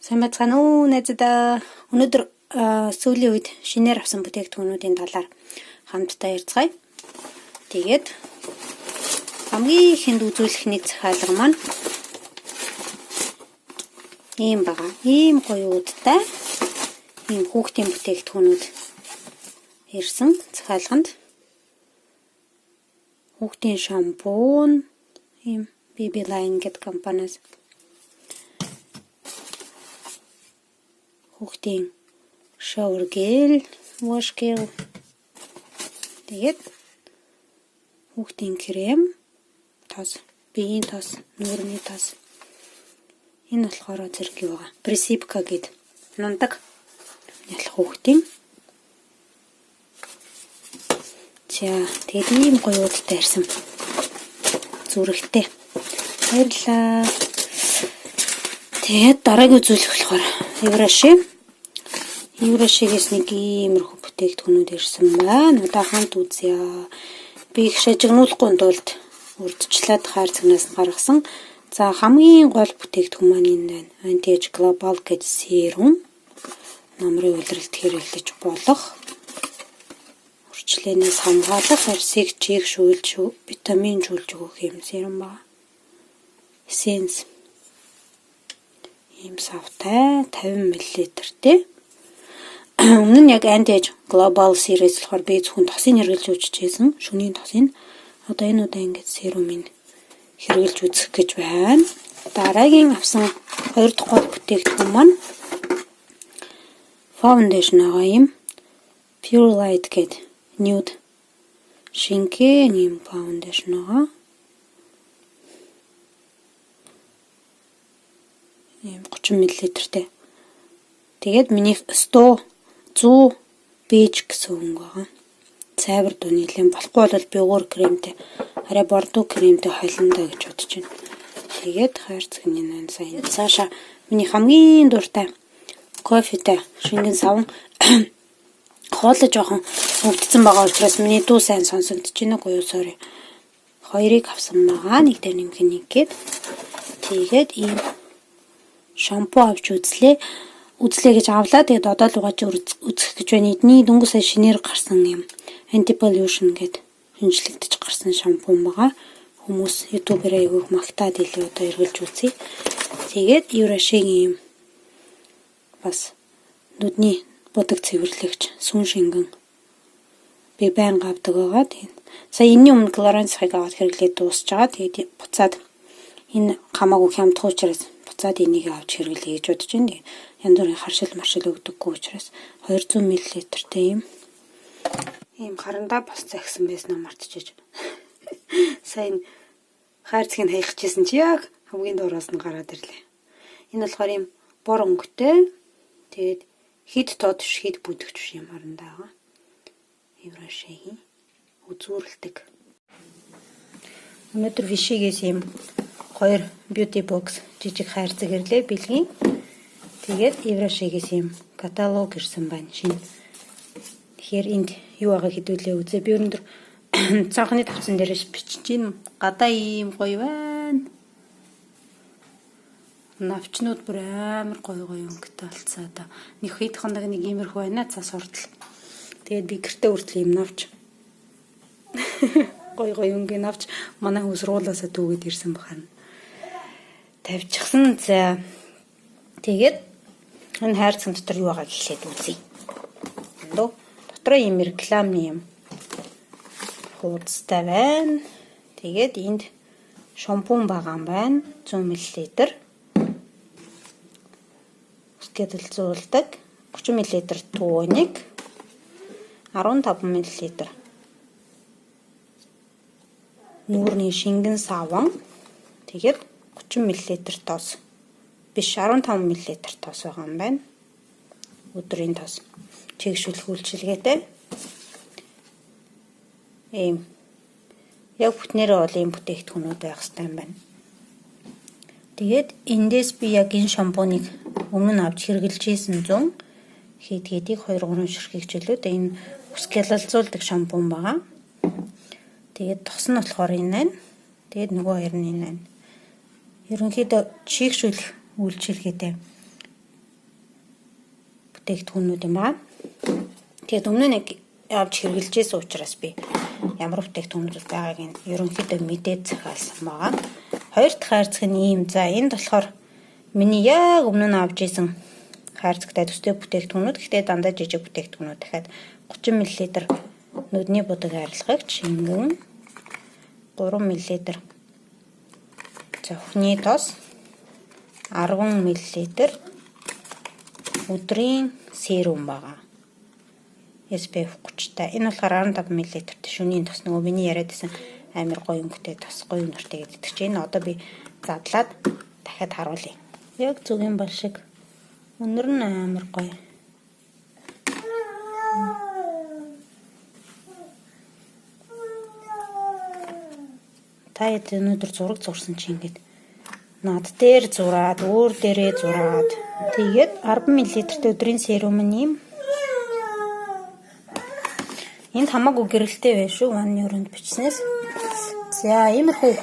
Сайн байцгаана уу найзадаа. Өнөөдөр сүүлийн үед шинээр авсан бүтээгдэхүүнүүдийн талаар хамтдаа ярилцгаая. Тэгээд хамгийн ихэнд үзүүлэх нэг захиалга маань ийм байгаа. Ийм гоё уудтай ийм хүүхдийн бүтээгдэхүүнүүд ирсэн захиалганд. Хүүхдийн шампунь, ийм BB Line гэдэг компаниас хүүхдийн shower gel, wash gel. Тэгээд хүүхдийн крем, тос, биеийн тос, нүүрний тос. Энэ болохоор зэрэг юу байгаа? Presipka гэд нундаг ялах хүүхдийн. За, тэгээд ийм гоё уудтай ирсэн. Зүрхтэй. Баярлалаа. Тэгээд дараагийн үзүүлэх болохоор Еврашигээс нэг иймэрхүү бүтээгдэхүүнүүд ирсэн байна. Одоо хамт үзье. Би их шажигнуулахгүй тулд урдчлаад хаар цагнаас гаргасан. За хамгийн гол бүтээгдэхүүн маань энэ байна. Anti-Age Global гэдэг серум. Намрын улиралд хэрэглэж болох. Урчлаанаас хамгаалах, арсыг чих шүүлж, витамин жуулж өгөх юм серум ба. Essence. Ийм савтай 50 мл-тэй. Өмнө нь яг Anti-Age Global series болохоор би зөвхөн тосын хэрэглэж үзчихсэн. Шөнийн тосын. Одоо энэ удаа ингэж серумын хэрэглэж үзэх гэж байна. Дараагийн авсан 2 дахь гол бүтээгдэхүүн маань foundation байгаа юм. Pure Light гэдэг nude шингэн юм foundation байгаа. Ийм 30 мл-тэй. Тэгээд минийх 100 бэж гэсэн үг байгаа. Цайвар дуу нийлэн болохгүй бол би өөр кремтэй, арай бордоо кремтэй холиндоо гэж бодож байна. Тэгээд хайрцаг нэн сайн. Цаашаа миний хамгийн дуртай кофетэй шингэн савн хоолой жоохон өвдсөн байгаа учраас миний дуу сайн сонсогдож байна уу юу sorry. Хоёрыг авсан байгаа. Нэг дээр нэмэх нэг гээд. Тэгээд ийм шампу авч үзлээ гэж авлаа. Тэгээд одоо л угааж үзэх гэж байна. Эдний дөнгөж сая шинээр гарсан юм anti-pollution гэдэг шинжлэгдэж гарсан шампунь байгаа. Хүмүүс YouTube-ээр айгүйх магтаад илүү одоо эргэлж үзье. Тэгээд Еврашигийн юм бас нүдний будаг цэвэрлэгч сүн шингэн би байнга авдаг байгаа. Тэгээд сая энэний өмнө Clarins-ыг аваад хэрэглээд дуусч байгаа. Тэгээд буцаад энэ хамаагүй хямдх учраас буцаад энийг авч хэрэглэе гэж бодож байна. Янз бүрийн харшил маршил өгдөггүй учраас 200 мл-тэй ийм харандаа болцоо гэсэн байснаа мартчихэж. Сайн хайрцгийг хаягчижсэн чи яг хамгийн дуураас нь гараад ирлээ. Энэ болохоор ийм бор өнгөтэй. Тэгээд хид тод биш, хид бүдэгч биш юм харандаа байгаа. Еврашигийн үзүүрэлдэг. Өнөөдөр Вишигээс ийм 2 beauty box жижиг хайрцаг ирлээ бэлгийн. Тэгээд Еврашигээс ийм каталог ирсэн байна шинэ. Тэгэхээр энд юу байгаа хэдүүлээ үзээ. Би өнөөдөр цаахны тавцан дээрээс бичиж гин гадаа ийм гоё байна. Навчнууд бүр амар гоё өнгөтэй болцоо одоо. Нэг хэд хоног нэг иймэрхүү байна цас урдл. Тэгээд би гэртээ хүртэл ийм навч. Гоё өнгөний навч манай хүү сургуулаасаа түүгээд ирсэн бахарна. Тавьчихсан. За. Тэгээд энэ хайрцаг дотор юу байгаа гэхлээр үзье. Дотроо ийм рекламны юм хуудастай байна. Тэгээд энд шампунь байгаа юм байна. 100 мл. Усгэдэлзүүлдэг 30 мл тууник 15 мл нүүрний шингэн саван тэгээд 30 мл тос биш 15 мл тос байгаа юм байна. Өдрийн тос чигшүүлэх үйлчилгээтэй. Ийм яг бүтнээрээ бол ийм бүтээгдэхүүнүүд байх хэрэгтэй юм байна. Тэгээд эндээс би яг энэ шампуныг өмнө нь авч хэрэгжилж ийсэн 100 хэдийг 2-3 ширхэг хичээлүүд энэ үсгэлэлзүүлдэг шампунь байгаа. Тэгээд тос нь болохоор энэ байна. Тэгээд нөгөө хоёр нь энэ байна. Ерөнхийдөө чигшүүлэх үйлчилгээтэй бүтээгдэхүүнүүд юм байна. Тэгээд өмнө нэг явж хэрэгжилжсэн учраас би ямар бүтээгдэхүүнүүд байгааг нь ерөнхийдөө мэдээд захиалсан байгаа. Хоёр дахь хайрцаг нь ийм. За энд болохоор миний яг өмнө нь авч исэн хайрцагтай төстэй бүтээгдэхүүнүүд. Гэхдээ дандаа жижиг бүтээгдэхүүнүүд. Дахиад 30 мл нүдний будаг арилгагч, шингэн, 3 мл зөвхний тос, 10 мл өдрийн серум байгаа. SPF 30-тай. Энэ болохоор 15 мл шөнийн тос. Нөгөө миний яриад байсан амар гоё өнгөтэй тос, гоё нуртай гэдэг чинь одоо би задлаад дахиад харуулъя. Яг зүгийн бол шиг. Өнөр нь амар гоё. Та өнөөдөр зураг зурсан чи ингээд над дээр зураад, өөр дээрээ зураад тэгээд 10 мл-тэй өдрийн серум нь юм. Энд хамаагүй гэрэлтэй байх шүү. Ванны өрөөнд бичснээс. За, иймэрхүү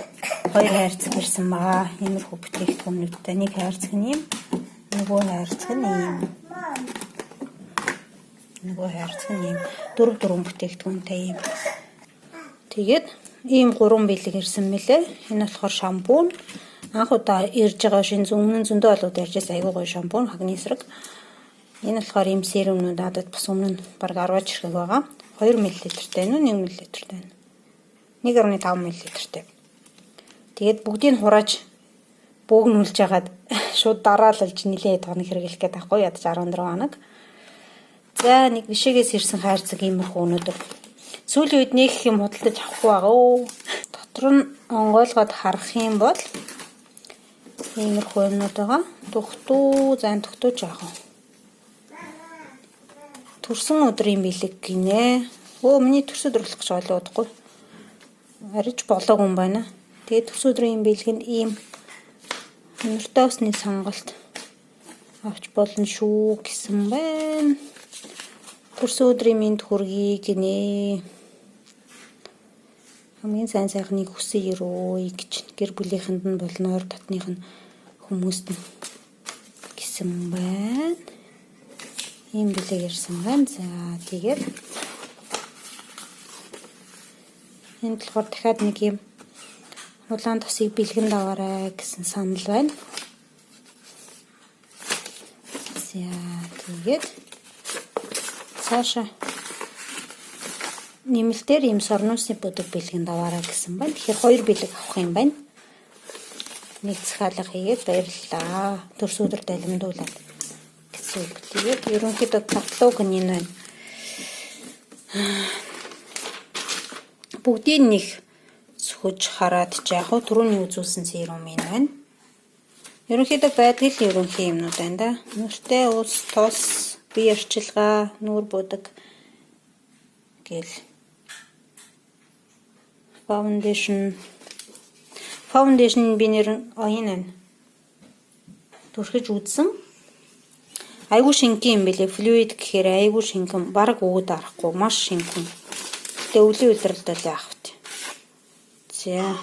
хоёр хайрцаг ирсэн баа. Иймэрхүү бүтээгдэхүүнүүдтэй нэг хайрцаг нь юм. Нөгөө хайрцаг нь юм. Нөгөө хайрцаг нь юм. Дөрвөн бүтээгдэхүүнтэй юм. Тэгээд ийм 3 бэлэг ирсэн мэлээ. Энэ болохоор шампунь. Анх удаа ирж байгаа шинэ өмнө зөндөө болоод ярьжээс айгүй гоё шампунь, хагны эсрэг. Энэ болохоор ийм серумнууд надад бас өмнө нь баг 10 жирхэг байгаа. 2 мл-тэй нь 1 мл-тэй нь 1.5 мл-тэй. Тэгээд бүгдийг хурааж бөөгнүүлж хагаад шууд дараалалж нилээд хоног хэрэглэх гэдэг байхгүй ядаж 14 хоног. За нэг бишээс ирсэн хайрцаг иймэрхүү өнөдөр. Сүүлийн үед нэг юм худалдаж авахгүй байгаа оо. Дотор нь онгойлгоод харах юм бол иймэрхүү юмнууд байгаа. Тухтуу жаах. Төрсөн өдрийн бэлэг гинэ. Өө миний төрс өдрөлөх гэж болоо удахгүй. Ариж болоог юм байна. Тэгээд төрс өдрийн бэлэг нь ийм нуртай усны сонголт авч болно шүү гэсэн байна. Төрс өдрийн минь хүргэе гинэ. Хамгийн сайн сайхныг хүсье өрөө гэж гэр бүлийнхэнд нь болноор татных нь хүмүүст нь гэсэн байна. Ийм бэлэг ирсэн байна. За тэгээд энэ болохоор дахиад нэг юм улаан тосыг бэлгэн даваарай гэсэн санал байна. За тэгээд цаашаа нэмэлтээр ийм сорнуусны бүдэг бэлгэн даваарай гэсэн байна. Тэгэхээр 2 бэлэг авах юм байна. Нэг захиалга хийгээд баярлалаа. Төрс өдөр далимдуулаад гэсэн үг. Тэгээд ерөнхийдөө каталог нь энэ байна. Бүгдийг нэг сөхөж хараад яах вэ? Түрүүний үзүүлсэн серум энэ байна. Ерөнхийдөө байдаг л ерөнхий юмнууд байна да. Нүртэй ус, тос, бие арчилгаа, нүур будаг гэл. Foundation би нэр оюун түрхэж үзсэн. Айгуу шингэн юм бэлээ. Fluid гэхээр айгуу шингэн, бараг өөд арахгүй, маш шингэн. Тэ өвлийн үйлрэлдэл яах вэ? За.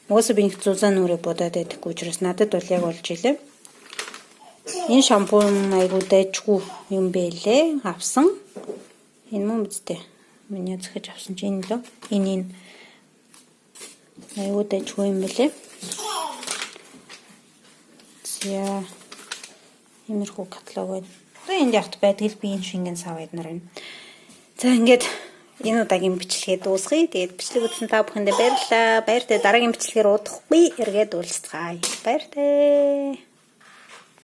Моос би их зузаан нүрээ бодоод байдаггүй учраас надад бол яг болж илээ. Энэ шампунь айгуу дайжгүй юм бэлээ. Авсан. Энэ мөн бидтэй. Миний зөвхөж авсан чинь энэ лөө. Энэ айгуу дайжгүй юм бэлээ. За. Иймэрхүү каталог байна. Одоо энд ягт байдаг би энэ шингэн савд нар байна. За ингээд энэ удаагийн бичлэгээ дуусгая. Тэгээд бичлэг үзсэн та бүхэндээ баярлалаа. Баяртай дараагийн бичлэгээр удахгүй эргээд уулзцгаая. Баяртай.